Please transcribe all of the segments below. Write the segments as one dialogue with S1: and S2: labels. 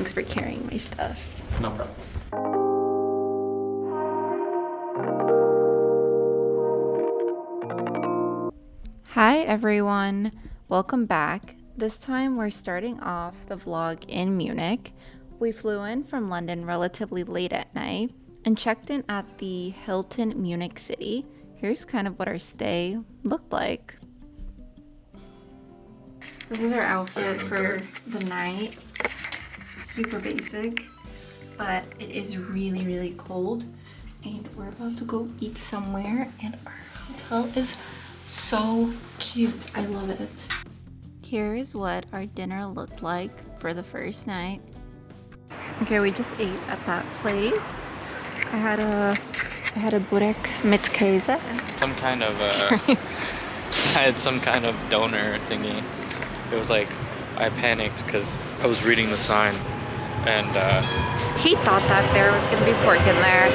S1: Thanks for carrying my stuff.
S2: No problem.
S1: Hi everyone, welcome back. This time we're starting off the vlog in Munich. We flew in from London relatively late at night and checked in at the Hilton Munich City. Here's kind of what our stay looked like. This is our outfit for the night. It's super basic, but it is really cold. And we're about to go eat somewhere, and our hotel is so cute. I love it. Here's what our dinner looked like for the first night. Okay, we just ate at that place. I had a burek mit Käse.
S2: Some kind of I had some kind of donor thingy. It was like I panicked because I was reading the sign, and
S1: he thought that there was gonna be pork in there.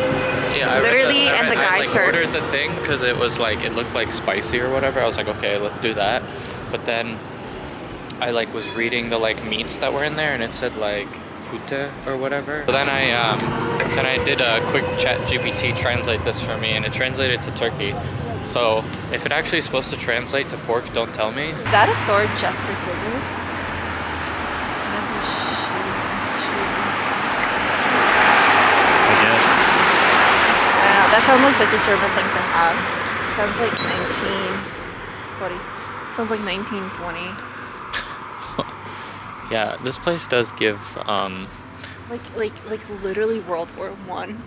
S2: yeah,
S1: Literally, and the guy served.
S2: I ordered the thing because it was like it looked like spicy or whatever. I was like, okay, let's do that. But then I like was reading the like meats that were in there, and it said like pute or whatever. So then I did a quick chat GPT translate this for me, and it translated to turkey. So if it actually is supposed to translate to pork, don't tell me.
S1: Is that a store just for scissors? That's a
S2: I guess.
S1: that sounds like such a German thing to have. Sounds like 1920.
S2: Yeah, this place does give
S1: Like literally World War One.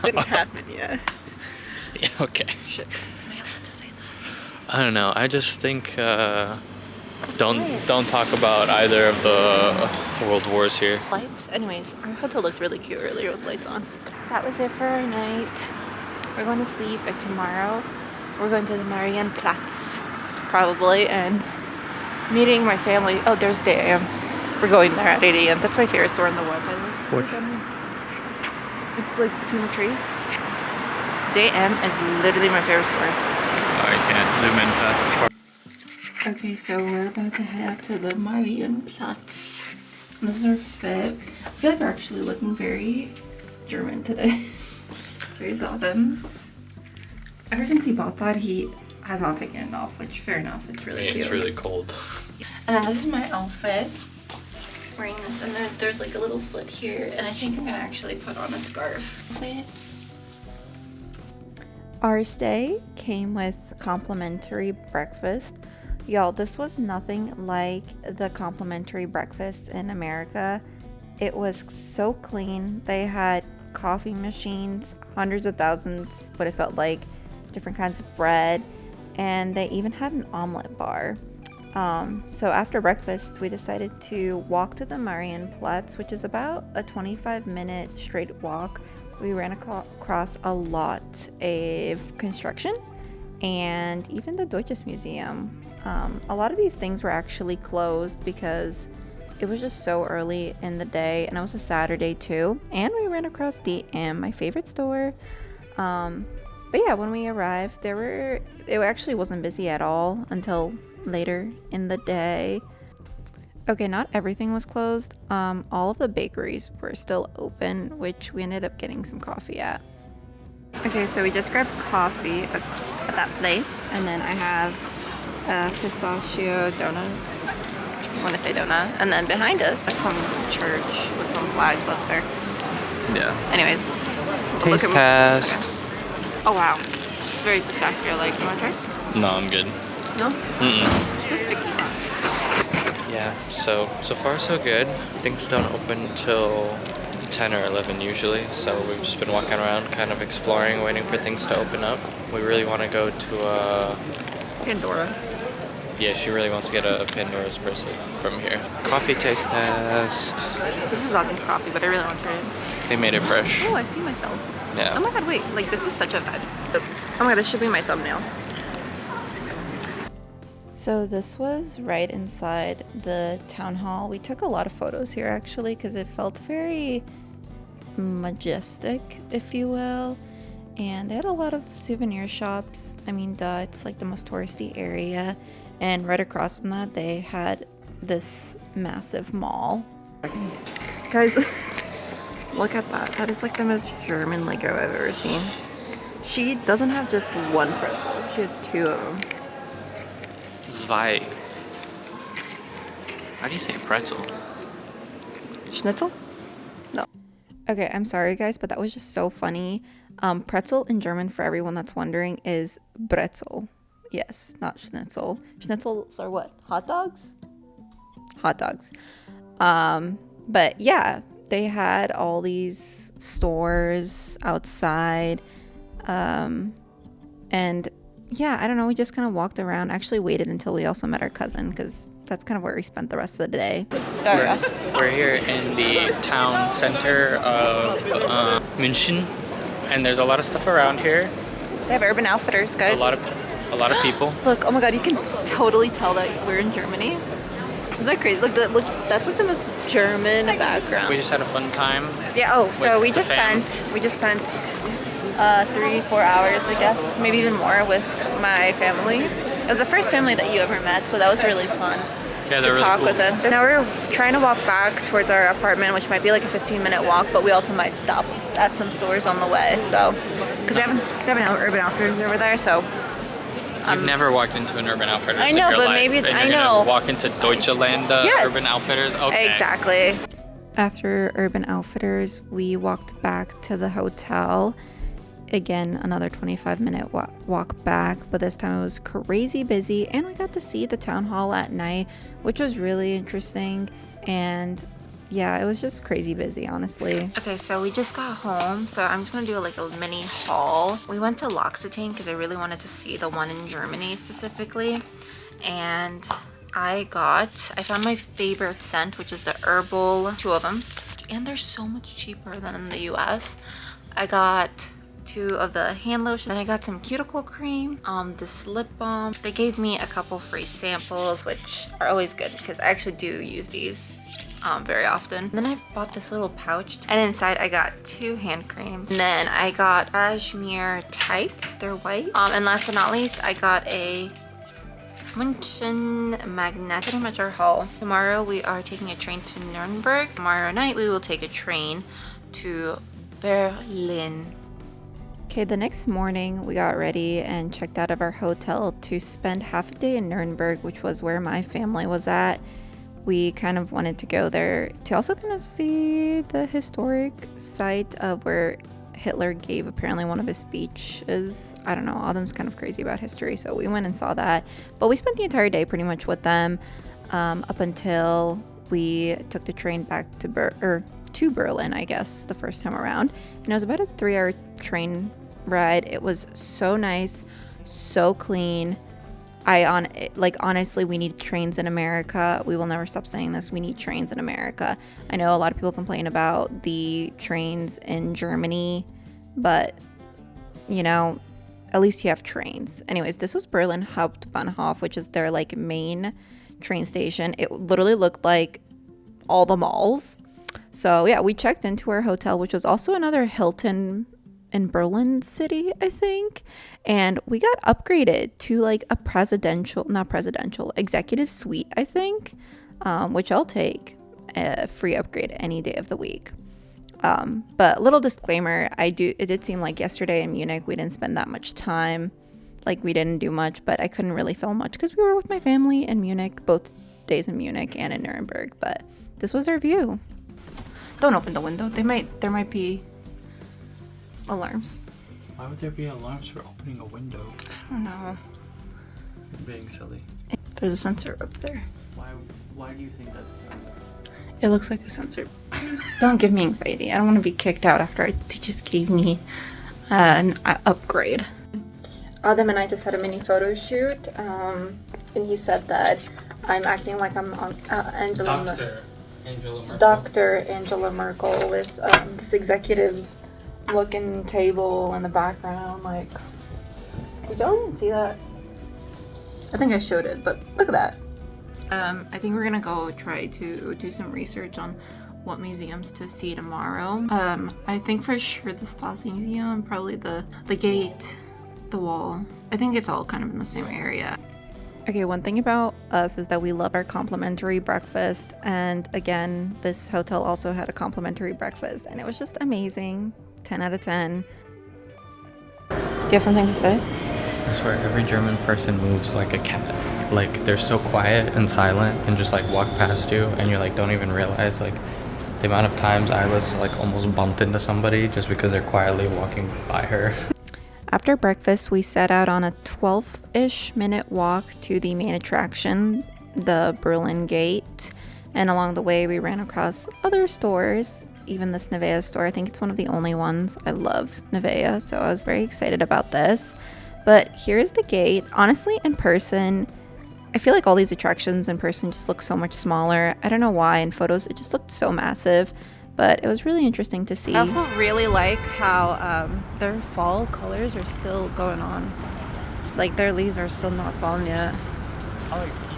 S1: Didn't happen yet.
S2: Yeah, okay.
S1: Shit. Am I allowed to say that?
S2: I don't know. I just think don't talk about either of the world wars here.
S1: Lights. Anyways, our hotel looked really cute earlier with lights on. That was it for our night. We're going to sleep, and tomorrow we're going to the Marienplatz, probably, and meeting my family. Oh, there's DM. We're going there at 8 a.m. That's my favorite store in the world, by the way.
S2: Which?
S1: It's like between the trees. DM is literally my favorite store.
S2: Oh, I can't zoom in fast.
S1: Okay, so we're about to head out to the Marienplatz. This is our fit. I feel like we're actually looking very German today. Very Adams. Ever since he bought that, he has not taken it off, which fair enough. It's really cute.
S2: It's really cold.
S1: And then this is my outfit. Wearing this, and there's like a little slit here, and I think I'm gonna actually put on a scarf. Fits. Our stay came with complimentary breakfast. Y'all, this was nothing like the complimentary breakfast in America. It was so clean. They had coffee machines, hundreds of thousands, what it felt like, different kinds of bread, and they even had an omelet bar. So after breakfast, we decided to walk to the Marienplatz, which is about a 25-minute straight walk. We ran across a lot of construction and even the Deutsches Museum. A lot of these things were actually closed because it was just so early in the day, and it was a Saturday too. And we ran across DM, my favorite store. But yeah, when we arrived, it actually wasn't busy at all until later in the day. Okay, not everything was closed. All of the bakeries were still open, which we ended up getting some coffee at. Okay, so we just grabbed coffee at that place, and then I have a pistachio donut. I want to say donut. And then behind us, some church with some flags up there.
S2: Yeah.
S1: Anyways,
S2: Taste test.
S1: Oh wow, very pistachio-like. You want to try?
S2: No, I'm good.
S1: No?
S2: Mm-mm.
S1: It's just sticky.
S2: Yeah, so far so good. Things don't open till 10 or 11 usually, so we've just been walking around kind of exploring, waiting for things to open up. We really want to go to
S1: Pandora.
S2: Yeah, she really wants to get a Pandora's bracelet from here. Coffee taste test.
S1: This is Autumn's coffee, but I really want to try it.
S2: They made it fresh.
S1: Oh, I see myself.
S2: Yeah.
S1: Oh my god, wait, like this is such a bad. Oh my god, this should be my thumbnail. So this was right inside the town hall. We took a lot of photos here actually because it felt very majestic, if you will. And they had a lot of souvenir shops. I mean, duh, it's like the most touristy area. And right across from that, they had this massive mall Guys, look at that. That is like the most German Lego I've ever seen. She doesn't have just one pretzel. She has two of them.
S2: Zwei. How do you say pretzel?
S1: Schnitzel? No. Okay, I'm sorry guys, but that was just so funny. Pretzel in German, for everyone that's wondering, is Brezel. Yes, not Schnitzel. Schnitzels are what? Hot dogs? Hot dogs. But yeah, they had all these stores outside. And yeah, I don't know, we just kind of walked around. Actually waited until we also met our cousin, because that's kind of where we spent the rest of the day.
S2: We're here in the town center of München, and there's a lot of stuff around here.
S1: They have Urban Outfitters, guys.
S2: A lot of people.
S1: Look, oh my god, you can totally tell that we're in Germany. Isn't that crazy? Look, that's like the most German background.
S2: We just had a fun time.
S1: Yeah. Oh, so we just spent 3-4 hours, I guess, maybe even more, with my family. It was the first family that you ever met, so that was really fun
S2: Yeah,
S1: to
S2: really
S1: talk
S2: cool.
S1: with them. Now we're trying to walk back towards our apartment, which might be like a 15-minute walk, but we also might stop at some stores on the way. So, because they have an Urban Outfitters over there, so.
S2: You've never walked into an Urban Outfitters
S1: I know,
S2: in your
S1: but
S2: life,
S1: maybe
S2: and
S1: I
S2: you're
S1: know.
S2: gonna walk into Deutschland
S1: Yes.
S2: Urban Outfitters. Okay.
S1: Exactly. After Urban Outfitters, we walked back to the hotel. Again, another 25-minute walk back, but this time it was crazy busy, and we got to see the town hall at night, which was really interesting. And yeah, it was just crazy busy, honestly. Okay, so we just got home, so I'm just gonna do like a mini haul. We went to L'Occitane because I really wanted to see the one in Germany specifically, and I found my favorite scent, which is the herbal, 2 of them, and they're so much cheaper than in the US. I got 2 of the hand lotion, then I got some cuticle cream, this lip balm. They gave me a couple free samples, which are always good because I actually do use these very often. And then I bought this little pouch, and inside I got 2 hand creams. And then I got cashmere tights, they're white. And last but not least, I got a München magnet. Pretty much our haul. Tomorrow we are taking a train to Nuremberg. Tomorrow night we will take a train to Berlin. Okay, the next morning we got ready and checked out of our hotel to spend half a day in Nuremberg, which was where my family was at. We kind of wanted to go there to also kind of see the historic site of where Hitler gave apparently one of his speeches. I don't know, Autumn's kind of crazy about history, so we went and saw that. But we spent the entire day pretty much with them up until we took the train back to Berlin, I guess, the first time around. And it was about a 3-hour train ride. It was so nice, so clean. Honestly, we need trains in America. We will never stop saying this. We need trains in America. I know a lot of people complain about the trains in Germany, but you know, at least you have trains. Anyways, this was Berlin Hauptbahnhof, which is their like main train station. It literally looked like all the malls. So yeah, we checked into our hotel, which was also another Hilton in Berlin city, I think. And we got upgraded to like a executive suite, I think, which I'll take a free upgrade any day of the week. But little disclaimer, it did seem like yesterday in Munich, we didn't spend that much time. Like we didn't do much, but I couldn't really film much because we were with my family in Munich, both days in Munich and in Nuremberg. But this was our view. Don't open the window. There might be alarms.
S2: Why would there be alarms for opening a window?
S1: I don't know.
S2: You're being silly.
S1: There's a sensor up there.
S2: Why do you think that's a sensor?
S1: It looks like a sensor. Please don't give me anxiety. I don't want to be kicked out after they just gave me an upgrade. Adam and I just had a mini photo shoot, and he said that I'm acting like I'm on Dr. Angela Merkel with this executive looking table in the background. Like, did y'all even see that? I think I showed it, but look at that. I think we're gonna go try to do some research on what museums to see tomorrow. I think for sure the Stasi Museum, probably the gate, the wall. I think it's all kind of in the same area. Okay, one thing about us is that we love our complimentary breakfast. And again, this hotel also had a complimentary breakfast and it was just amazing. 10 out of 10. Do you have something to say?
S2: I swear every German person moves like a cat. Like they're so quiet and silent and just like walk past you and you like don't even realize like the amount of times Ajla's like almost bumped into somebody just because they're quietly walking by her.
S1: After breakfast, we set out on a 12-ish minute walk to the main attraction, the Berlin Gate. And along the way, we ran across other stores, even this Nivea store. I think it's one of the only ones. I love Nivea, so I was very excited about this. But here's the gate. Honestly, in person, I feel like all these attractions in person just look so much smaller. I don't know why. In photos, it just looked so massive. But it was really interesting to see. I also really like how their fall colors are still going on. Like their leaves are still not falling yet.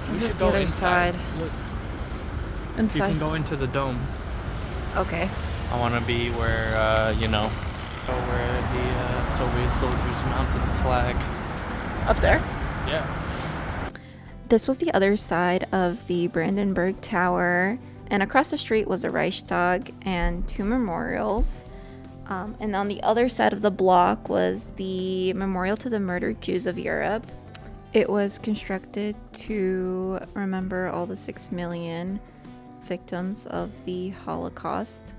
S1: This is the other side.
S2: Look.
S1: Inside.
S2: You can go into the dome.
S1: Okay.
S2: I want to be where, you know, where the Soviet soldiers mounted the flag.
S1: Up there?
S2: Yeah.
S1: This was the other side of the Brandenburg Tower. And across the street was a Reichstag and 2 memorials. And on the other side of the block was the memorial to the murdered Jews of Europe. It was constructed to remember all the 6 million victims of the Holocaust.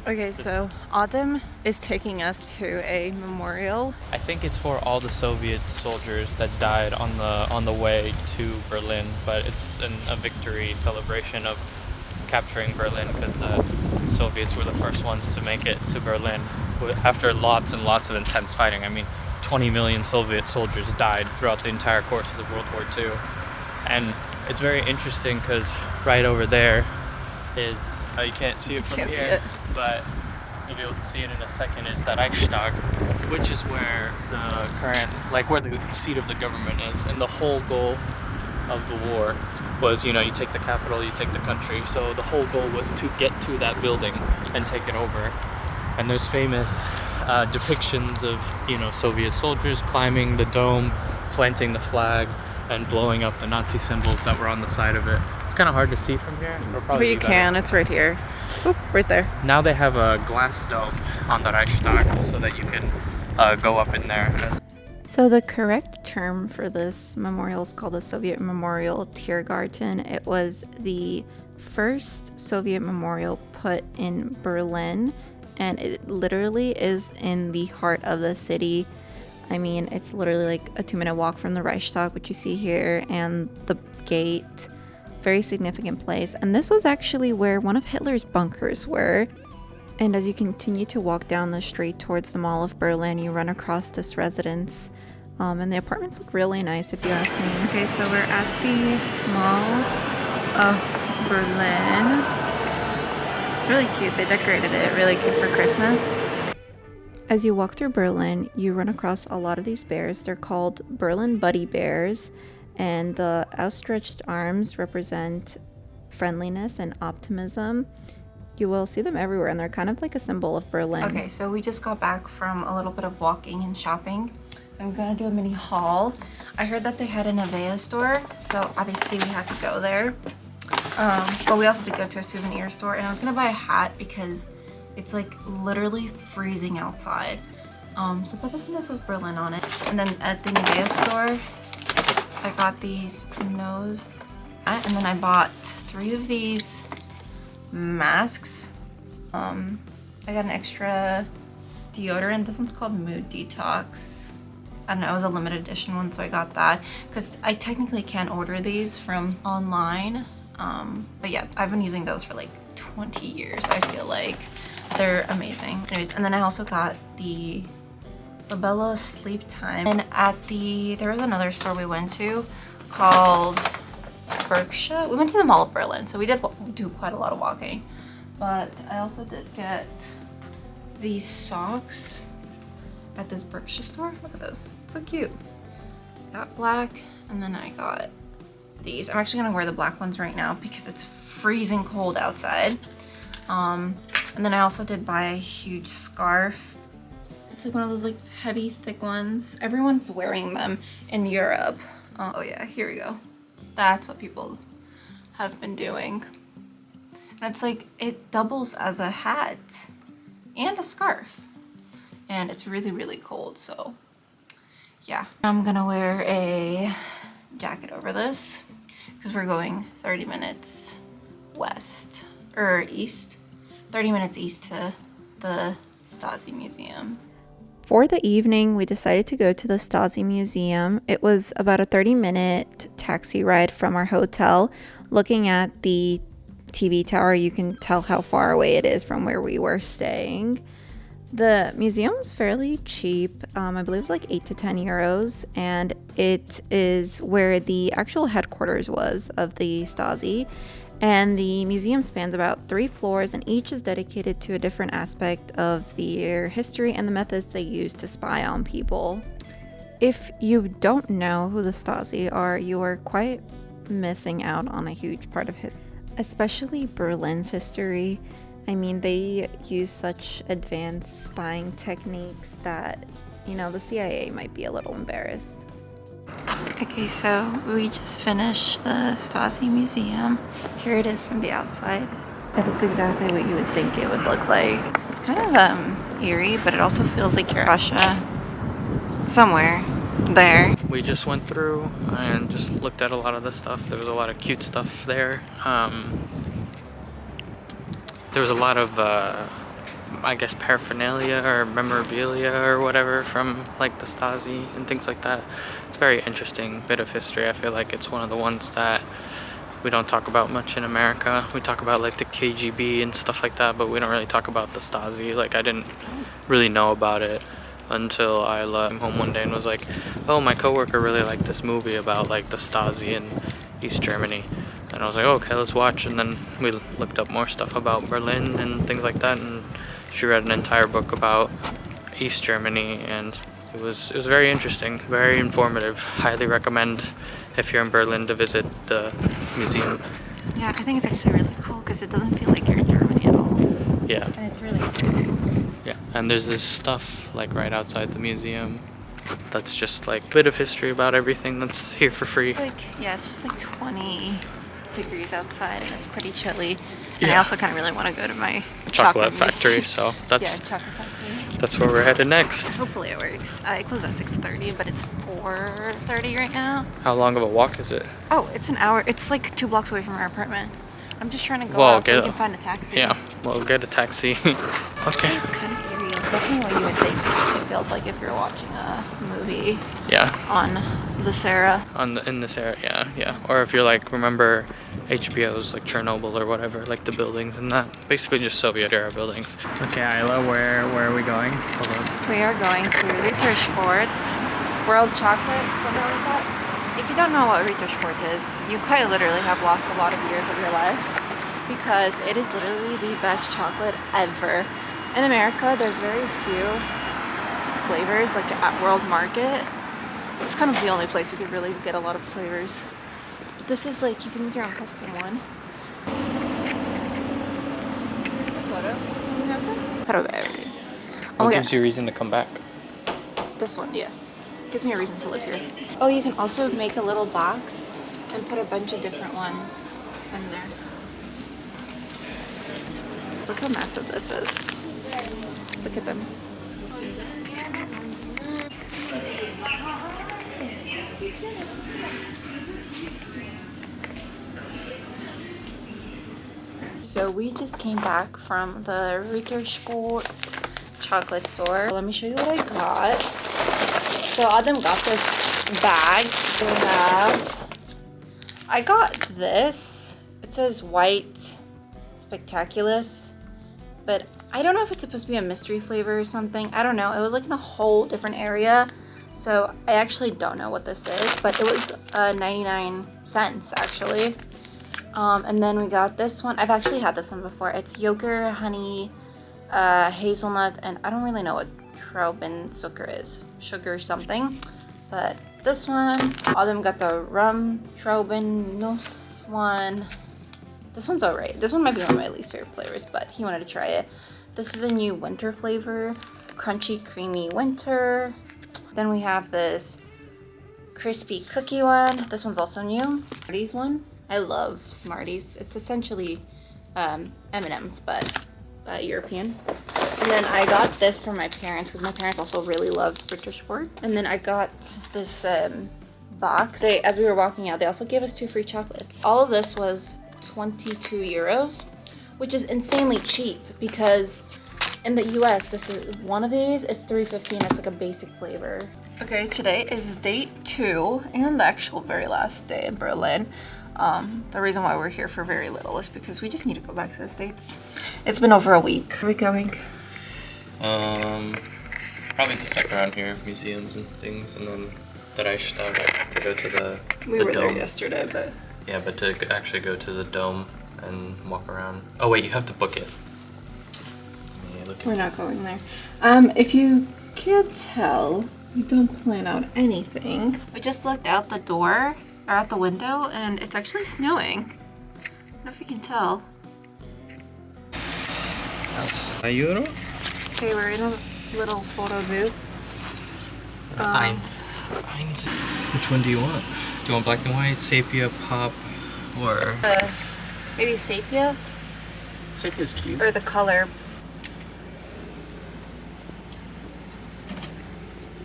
S1: Okay, so Autumn is taking us to a memorial.
S2: I think it's for all the Soviet soldiers that died on the way to Berlin, but it's a victory celebration of capturing Berlin because the Soviets were the first ones to make it to Berlin after lots and lots of intense fighting. I mean, 20 million Soviet soldiers died throughout the entire course of World War II. And it's very interesting because right over there is, you can't see it from here, but you'll be able to see it in a second, is that Reichstag, which is where the current, like where the seat of the government is. And the whole goal of the war was, you know, you take the capital, you take the country. So the whole goal was to get to that building and take it over. And there's famous depictions of, you know, Soviet soldiers climbing the dome, planting the flag, and blowing up the Nazi symbols that were on the side of it. It's kind of hard to see from here.
S1: But you can, it's right here. Oop, right there.
S2: Now they have a glass dome on the Reichstag so that you can go up in there.
S1: So the correct term for this memorial is called the Soviet Memorial Tiergarten. It was the first Soviet memorial put in Berlin, and it literally is in the heart of the city. I mean, it's literally like a 2-minute walk from the Reichstag, which you see here, and the gate. Very significant place. And this was actually where one of Hitler's bunkers were. And as you continue to walk down the street towards the Mall of Berlin, you run across this residence. And the apartments look really nice, if you ask me. Okay, so we're at the Mall of Berlin. It's really cute. They decorated it really cute for Christmas. As you walk through Berlin, you run across a lot of these bears. They're called Berlin Buddy Bears, and the outstretched arms represent friendliness and optimism. You will see them everywhere, and they're kind of like a symbol of Berlin. Okay, so we just got back from a little bit of walking and shopping. I'm gonna do a mini haul. I heard that they had a Nivea store, so obviously we had to go there. But we also did go to a souvenir store, and I was gonna buy a hat because it's like literally freezing outside. So but this one that says Berlin on it. And then at the Nivea store, I got these nose, and then I bought 3 of these masks. I got an extra deodorant. This one's called Mood Detox. I don't know, it was a limited edition one, so I got that because I technically can't order these from online. But yeah, I've been using those for like 20 years, I feel like. They're amazing. Anyways, and then I also got the Labello Sleep Time. And there was another store we went to called Berkshire. We went to the Mall of Berlin, so we did do quite a lot of walking. But I also did get these socks at this Berkshire store. Look at those, so cute. Got black, and then I got these. I'm actually gonna wear the black ones right now because it's freezing cold outside. And then I also did buy a huge scarf. It's like one of those like heavy, thick ones. Everyone's wearing them in Europe. Oh yeah, here we go. That's what people have been doing. And it's like, it doubles as a hat and a scarf. And it's really, really cold, so yeah. I'm gonna wear a jacket over this because we're going 30 minutes west, or east. 30 minutes east to the Stasi Museum. For the evening, we decided to go to the Stasi Museum. It was about a 30-minute taxi ride from our hotel. Looking at the TV tower, you can tell how far away it is from where we were staying. The museum was fairly cheap. I believe it was like 8 to 10 euros, and it is where the actual headquarters was of the Stasi. And the museum spans about 3 floors, and each is dedicated to a different aspect of their history and the methods they use to spy on people. If you don't know who the Stasi are, you are quite missing out on a huge part of history, especially Berlin's history. I mean, they use such advanced spying techniques that, you know, the CIA might be a little embarrassed. Okay, so we just finished the Stasi Museum. Here it is from the outside. It's exactly what you would think it would look like. It's kind of eerie, but it also feels like you're in Russia. Somewhere there.
S2: We just went through and just looked at a lot of the stuff. There was a lot of cute stuff there. There was a lot of, I guess, paraphernalia or memorabilia or whatever from like the Stasi and things like that. It's a very interesting bit of history. I feel like it's one of the ones that we don't talk about much in America. We talk about like the KGB and stuff like that, but we don't really talk about the Stasi. Like, I didn't really know about it until Ajla came home one day and was like, oh, my coworker really liked this movie about like the Stasi in East Germany. And I was like, oh, okay, let's watch. And then we looked up more stuff about Berlin and things like that. And she read an entire book about East Germany, and it was very interesting, very informative. Highly recommend if you're in Berlin to visit the museum.
S1: Yeah, I think it's actually really cool because it doesn't feel like you're in Germany at all.
S2: Yeah.
S1: And it's really interesting.
S2: Yeah, and there's this stuff like right outside the museum that's just like a bit of history about everything that's here for free.
S1: It's just like 20 degrees outside and it's pretty chilly. And I
S2: Yeah.
S1: also kind of really want to go to my
S2: chocolate factory, so that's
S1: chocolate factory.
S2: that's where we're headed next.
S1: Hopefully it works. I close at 6:30, but it's 4:30 right now.
S2: How long of a walk is it?
S1: Oh, it's an hour. It's like 2 blocks away from our apartment. I'm just trying to go
S2: Well,
S1: out so we can find a taxi.
S2: Yeah, we'll get a taxi.
S1: See,
S2: Okay.
S1: it's kind of eerie. It's definitely what you would think it feels like if you're watching a movie
S2: Yeah.
S1: on this era.
S2: In this area, yeah. Or if you're like, remember HBO's like Chernobyl or whatever, like the buildings and that. Basically just Soviet era buildings. Okay, Ajla, where are we going? Hold on.
S1: We are going to Rittersport, World Chocolate, something like that. If you don't know what Rittersport is, you quite literally have lost a lot of years of your life because it is literally the best chocolate ever. In America, there's very few flavors, like at World Market. It's kind of the only place you could really get a lot of flavors. But this is like, you can make your own custom one.
S2: What gives you a reason to come back?
S1: This one, yes. Gives me a reason to live here. Oh, you can also make a little box and put a bunch of different ones in there. Look how massive this is. Look at them. So we just came back from the Rittersport chocolate store. Let me show you what I got. So Adam got this bag. I got this. It says white spectaculous, but I don't know if it's supposed to be a mystery flavor or something. I don't know. It was like in a whole different area. So I actually don't know what this is, but it was 99 cents actually. And then we got this one. I've actually had this one before. It's yogurt, honey, hazelnut, and I don't really know what Traubenzucker is. Sugar something. But this one, Autumn got the rum Traubennuss one. This one's alright. This one might be one of my least favorite flavors, but he wanted to try it. This is a new winter flavor. Crunchy, creamy winter. Then we have this crispy cookie one. This one's also new. Smarties one. I love Smarties. It's essentially M&M's, but European. And then I got this for my parents because my parents also really love British food. And then I got this box. As we were walking out, they also gave us 2 free chocolates. All of this was 22 euros, which is insanely cheap because in the US, this is one of these is $3.15. It's like a basic flavor. Okay, today is day 2 and the actual very last day in Berlin. The reason why we're here for very little is because we just need to go back to the States. It's been over a week. Where are we going?
S2: Probably just stuck around here, museums and things, and then that I should have to go to the
S1: We were
S2: dome.
S1: there yesterday, but...
S2: Yeah, but to actually go to the dome and walk around. Oh wait, you have to book it. Yeah,
S1: We're not going there. If you can't tell, we don't plan out anything. We just looked out the door, or out the window, and it's actually snowing. I don't know if you can tell.
S2: A euro?
S1: Okay, we're in a little photo booth.
S2: Eins. Which one do you want? Do you want black and white, sepia, pop, or...
S1: Maybe sepia?
S2: Sepia's cute.
S1: Or the color.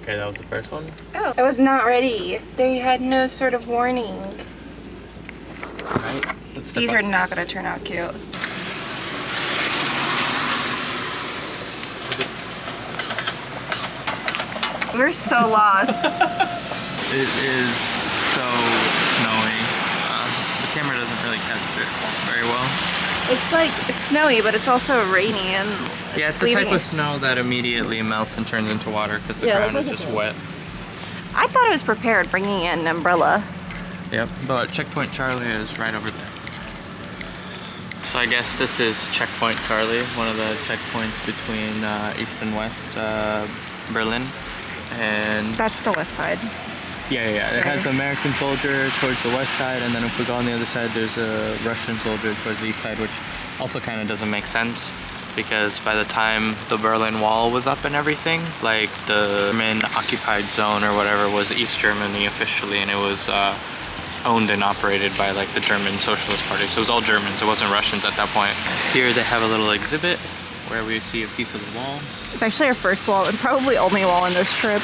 S2: Okay, that was the first one.
S1: Oh, I was not ready. They had no sort of warning.
S2: Alright, let's step
S1: These
S2: up.
S1: are not gonna turn out cute. We're so lost.
S2: It is so snowy. The camera doesn't really capture it very well.
S1: It's snowy, but it's also rainy and
S2: Yeah, it's the type of snow that immediately melts and turns into water because the ground is just wet.
S1: I thought I was prepared bringing in an umbrella.
S2: Yep, but Checkpoint Charlie is right over there. So I guess this is Checkpoint Charlie, one of the checkpoints between East and West Berlin. And
S1: That's the west side.
S2: yeah. It has an American soldier towards the west side, and then if we go on the other side, there's a Russian soldier towards the east side, which also kind of doesn't make sense because by the time the Berlin Wall was up and everything, like the German occupied zone or whatever was East Germany officially, and it was owned and operated by like the German Socialist Party. So it was all Germans, it wasn't Russians at that point. Here they have a little exhibit where we see a piece of the wall.
S1: It's actually our first wall and probably only wall on this trip.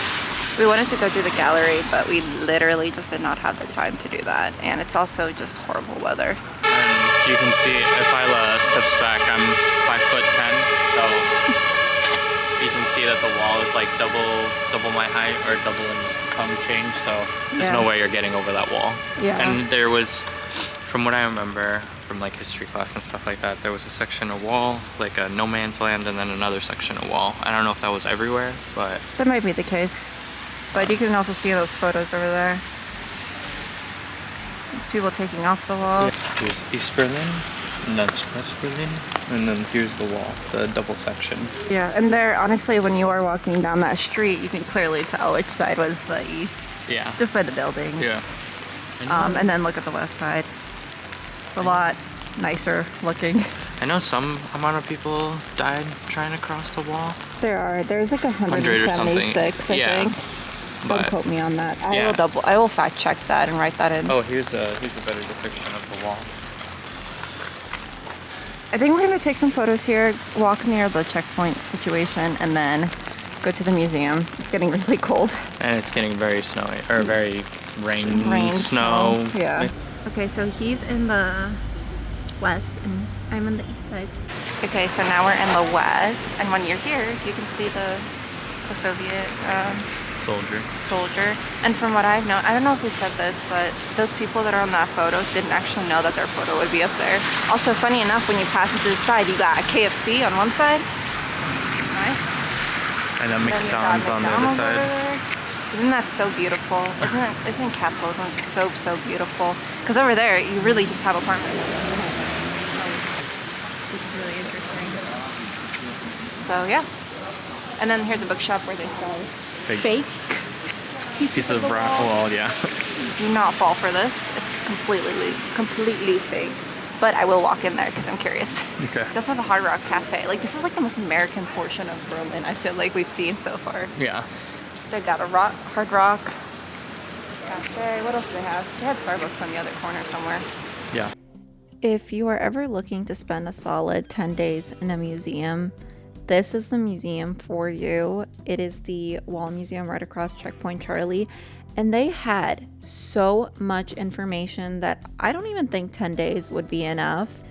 S1: We wanted to go do the gallery, but we literally just did not have the time to do that. And it's also just horrible weather.
S2: And you can see if Ajla steps back, I'm 5'10", so you can see that the wall is like double my height or double in some change. So there's no way you're getting over that wall.
S1: Yeah.
S2: And there was, from what I remember from like history class and stuff like that, there was a section of wall, like a no man's land, and then another section of wall. I don't know if that was everywhere, but
S1: That might be the case. But you can also see those photos over there. It's people taking off the wall.
S2: yeah. Here's East Berlin, and that's West Berlin, and then here's the wall, the double section.
S1: Yeah, and there, honestly, when you are walking down that street, you can clearly tell which side was the east.
S2: Yeah.
S1: Just by the buildings.
S2: Yeah.
S1: And then look at the west side. It's a lot nicer looking.
S2: I know some amount of people died trying to cross the wall.
S1: There's like
S2: 100 or something.
S1: 176, I
S2: Yeah.
S1: think. Don't
S2: But
S1: quote me on that.
S2: Yeah.
S1: I will fact check that and write that in.
S2: oh, here's a better depiction of the wall.
S1: I think we're gonna take some photos here, walk near the checkpoint situation, and then go to the museum. It's getting really cold.
S2: And it's getting very snowy, or very rain,
S1: snow.
S2: snow.
S1: Yeah. Okay, so he's in the west and I'm on the east side. Okay, so now we're in the west, and when you're here, you can see the Soviet soldier. And from what I've known, I don't know if we said this, but those people that are on that photo didn't actually know that their photo would be up there. Also, funny enough, when you pass it to the side, you got a KFC on one side. Nice.
S2: And then
S1: Then you got
S2: McDonald's on the other
S1: McDonald's over
S2: side.
S1: there. Isn't that so beautiful? Isn't capitalism just so beautiful? Because over there, you really just have apartments. Which is really interesting. So yeah. And then here's a bookshop where they sell fake pieces of the wall.
S2: Well, yeah.
S1: Do not fall for this. It's completely fake. But I will walk in there because I'm curious.
S2: Okay.
S1: They also have a Hard Rock Cafe. Like, this is like the most American portion of Berlin I feel like we've seen so far.
S2: Yeah.
S1: They got a Hard Rock. cafe. What else do they have? They had Starbucks on the other corner somewhere.
S2: Yeah.
S1: If you are ever looking to spend a solid 10 days in a museum, this is the museum for you. It is the Wall Museum right across Checkpoint Charlie. And they had so much information that I don't even think 10 days would be enough.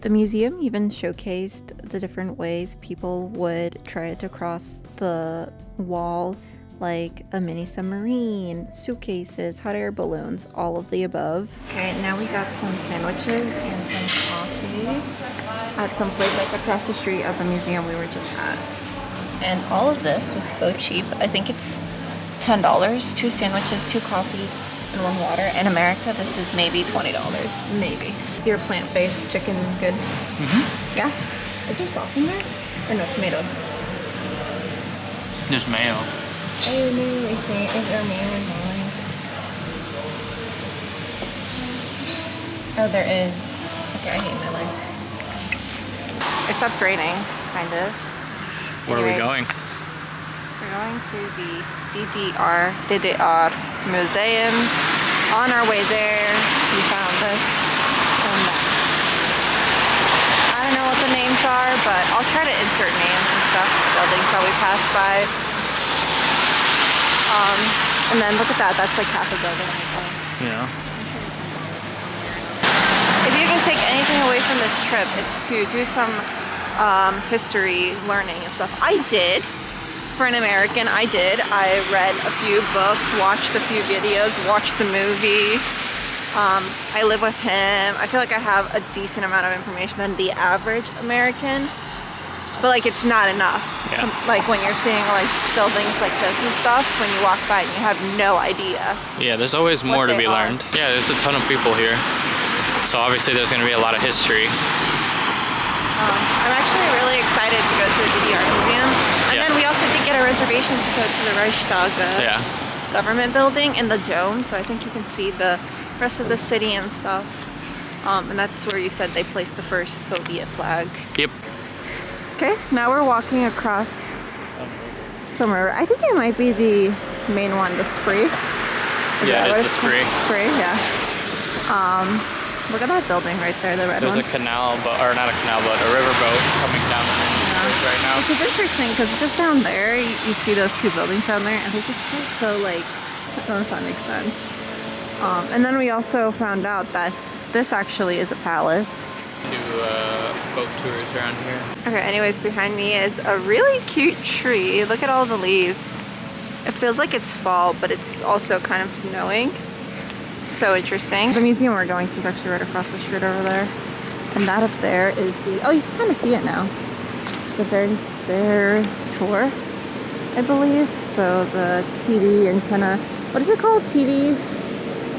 S1: The museum even showcased the different ways people would try to cross the wall, like a mini submarine, suitcases, hot air balloons, all of the above. Okay, now we got some sandwiches and some coffee at some place that's across the street of the museum we were just at. And all of this was so cheap. I think it's $10, 2 sandwiches, 2 coffees, and 1 water. In America, this is maybe $20, maybe. Is your plant-based chicken good? Mm-hmm. Yeah? Is there sauce in there? Or no, tomatoes?
S2: There's mayo.
S1: Oh no, is there mayo in mine? Oh, there is. Okay, I hate my life. It stopped raining, kind of.
S2: Where are we going?
S1: We're going to the DDR Museum. On our way there, we found this and that. I don't know what the names are, but I'll try to insert names and stuff, buildings that we passed by. And then look at that, that's like half a building right there.
S2: Yeah.
S1: I'm sure it's in the building somewhere. If you can take anything away from this trip, it's to do some history learning and stuff. I did. For an American, I did. I read a few books, watched a few videos, watched the movie. I live with him. I feel like I have a decent amount of information than the average American. But like, it's not enough.
S2: Yeah.
S1: Like when you're seeing like buildings like this and stuff, when you walk by and you have no idea.
S2: Yeah, there's always more to be learned. Yeah, there's a ton of people here. So obviously there's going to be a lot of history.
S1: I'm actually really excited to go to the DDR Museum. And then we also did get a reservation to go to the Reichstag government building and the dome. So I think you can see the rest of the city and stuff. And that's where you said they placed the first Soviet flag.
S2: Yep.
S1: Okay, now we're walking across some river. I think it might be the main one, the Spree.
S2: Yeah, it is the Spree.
S1: Spree, yeah. Look at that building right there, the red one.
S2: There's a canal, or not a canal, but a riverboat coming down right now.
S1: Which is interesting because just down there, you see those 2 buildings down there, and they just look so like, I don't know if that makes sense. And then we also found out that this actually is a palace.
S2: Do boat tours around here.
S1: Okay, anyways, behind me is a really cute tree. Look at all the leaves. It feels like it's fall, but it's also kind of snowing. So interesting. The museum we're going to is actually right across the street over there. And that up there is the, oh, you can kind of see it now. The Fernseher Tour, I believe. So the TV antenna, what is it called? TV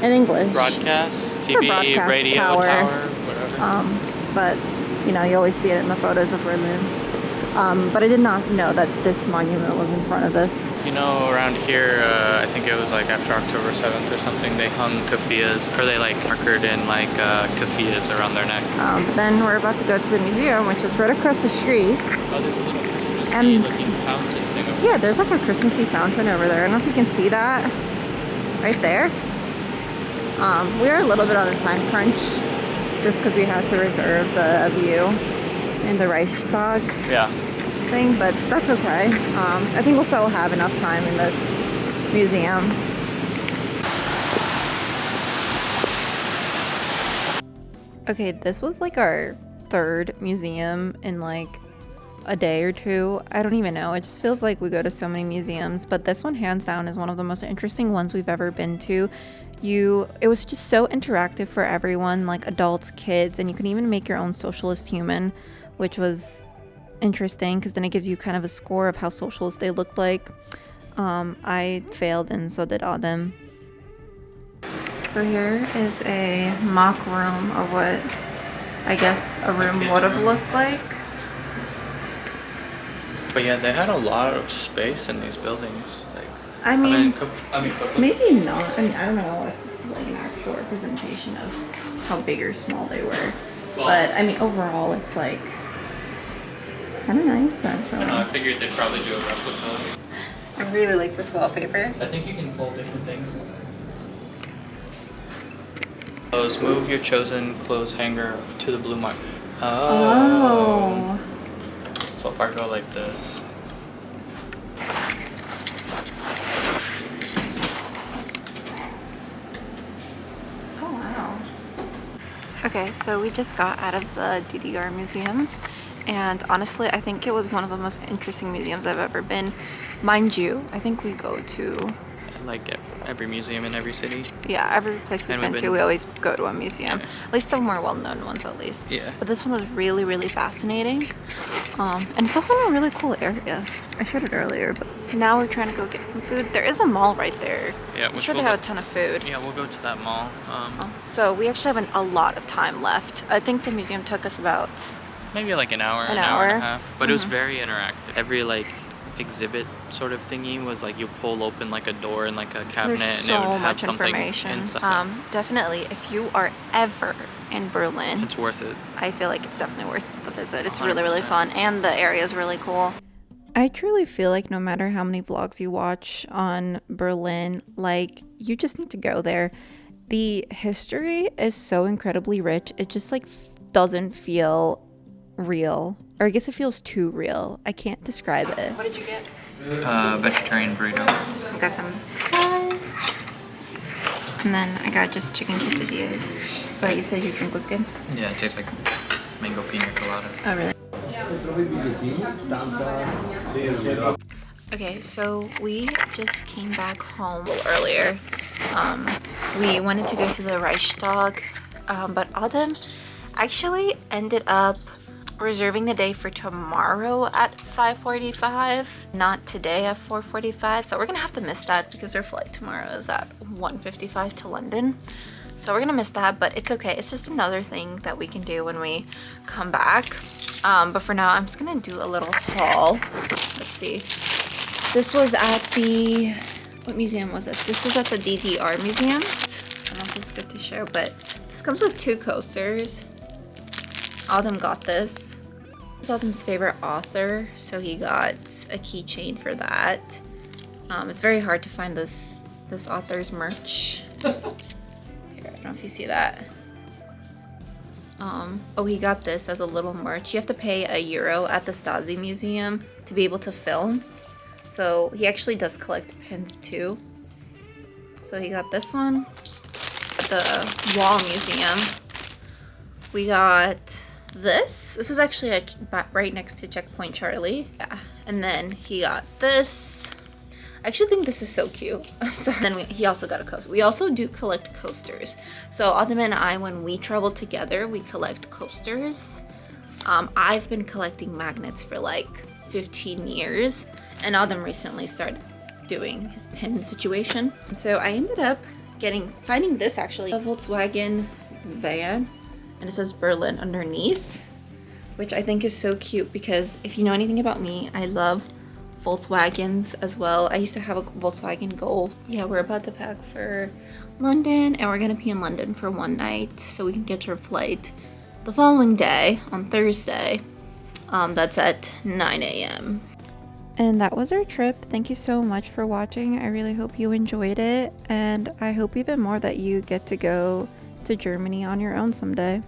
S1: in English?
S2: Broadcast,
S1: it's
S2: TV,
S1: a broadcast
S2: radio, tower, whatever.
S1: But, you know, you always see it in the photos of Berlin. But I did not know that this monument was in front of this.
S2: You know, around here, I think it was like after October 7th or something, they hung keffiyehs, or they like markered in like keffiyehs around their neck.
S1: Then we're about to go to the museum, which is right across the street.
S2: Oh, there's a little Christmassy looking fountain thing over there.
S1: Yeah, there's like a Christmassy fountain over there. I don't know if you can see that. Right there. We are a little bit on a time crunch, just because we had to reserve the view in the Reichstag thing, but that's okay. I think we'll still have enough time in this museum. Okay, this was like our 3rd museum in like a day or 2. I don't even know. It just feels like we go to so many museums, but this one hands down is one of the most interesting ones we've ever been to. It was just so interactive for everyone, like adults, kids, and you can even make your own socialist human, which was interesting because then it gives you kind of a score of how socialist they looked like. I failed and so did Adam. So here is a mock room of what I guess a room would have looked like.
S2: But yeah, they had a lot of space in these buildings. Like,
S1: I mean maybe not. I mean, I don't know if this is like an actual representation of how big or small they were. Well, but I mean, overall, it's like kind of nice, actually.
S2: I figured they'd probably do a replica.
S1: I really like this wallpaper.
S2: I think you can pull different things. Clothes. Move your chosen clothes hanger to the blue mark.
S1: Oh.
S2: So if I go like this.
S1: Oh, wow. Okay, so we just got out of the DDR museum, and honestly, I think it was one of the most interesting museums I've ever been. Mind you, I think we go to...
S2: like every museum in every city.
S1: Yeah, every place we've been to, we always go to a museum.
S2: Yeah.
S1: At least the more well-known ones, at least.
S2: Yeah.
S1: But this one was really, really fascinating. And it's also in a really cool area. I showed it earlier, but now we're trying to go get some food. There is a mall right there.
S2: Yeah,
S1: I'm sure they have a ton of food.
S2: Yeah, we'll go to that mall.
S1: So we actually have a lot of time left. I think the museum took us about...
S2: maybe like an hour and a half. But it was very interactive. Every like exhibit sort of thingy was like you pull open like a door in like a cabinet
S1: There's
S2: and it
S1: so
S2: would have
S1: much
S2: something
S1: information.
S2: inside.
S1: Definitely, if you are ever in Berlin,
S2: It's worth it.
S1: I feel like it's definitely worth the visit. It's
S2: 100%.
S1: really, really fun, and the area is really cool. I truly feel like no matter how many vlogs you watch on Berlin, like, you just need to go there. The history is so incredibly rich. It just like doesn't feel real, or I guess it feels too real. I can't describe it. What did you get?
S2: Vegetarian burrito.
S1: I got some fries, and then I got just chicken quesadillas. But you said your drink was good?
S2: Yeah, it tastes like mango pina colada.
S1: Oh, really? Okay, so we just came back home earlier. We wanted to go to the Reichstag, but Autumn actually ended up reserving the day for tomorrow at 5:45, not today at 4:45. So we're gonna have to miss that because our flight tomorrow is at 1:55 to London. So we're gonna miss that, but it's okay. It's just another thing that we can do when we come back. But for now, I'm just gonna do a little haul. Let's see. This was at the, what museum was this? This was at the DDR museum. I don't know if this is good to show, but this comes with 2 coasters. Autumn got this. It's Autumn's favorite author, so he got a keychain for that. It's very hard to find this author's merch. Here, I don't know if you see that. Oh, he got this as a little merch. You have to pay €1 at the Stasi Museum to be able to film. So he actually does collect pins too. So he got this one at the Wall Museum. We got this. This was actually right next to Checkpoint Charlie. Yeah. And then he got this. I actually think this is so cute. I'm sorry. Then he also got a coaster. We also do collect coasters. So Autumn and I, when we travel together, we collect coasters. I've been collecting magnets for like 15 years. And Autumn recently started doing his pin situation. So I ended up finding this actually, a Volkswagen van. And it says Berlin underneath, which I think is so cute because if you know anything about me, I love Volkswagens as well. I used to have a Volkswagen Golf. Yeah, we're about to pack for London, and we're gonna be in London for one night so we can get our flight the following day on Thursday. That's at 9 a.m. And that was our trip. Thank you so much for watching. I really hope you enjoyed it, and I hope even more that you get to go to Germany on your own someday.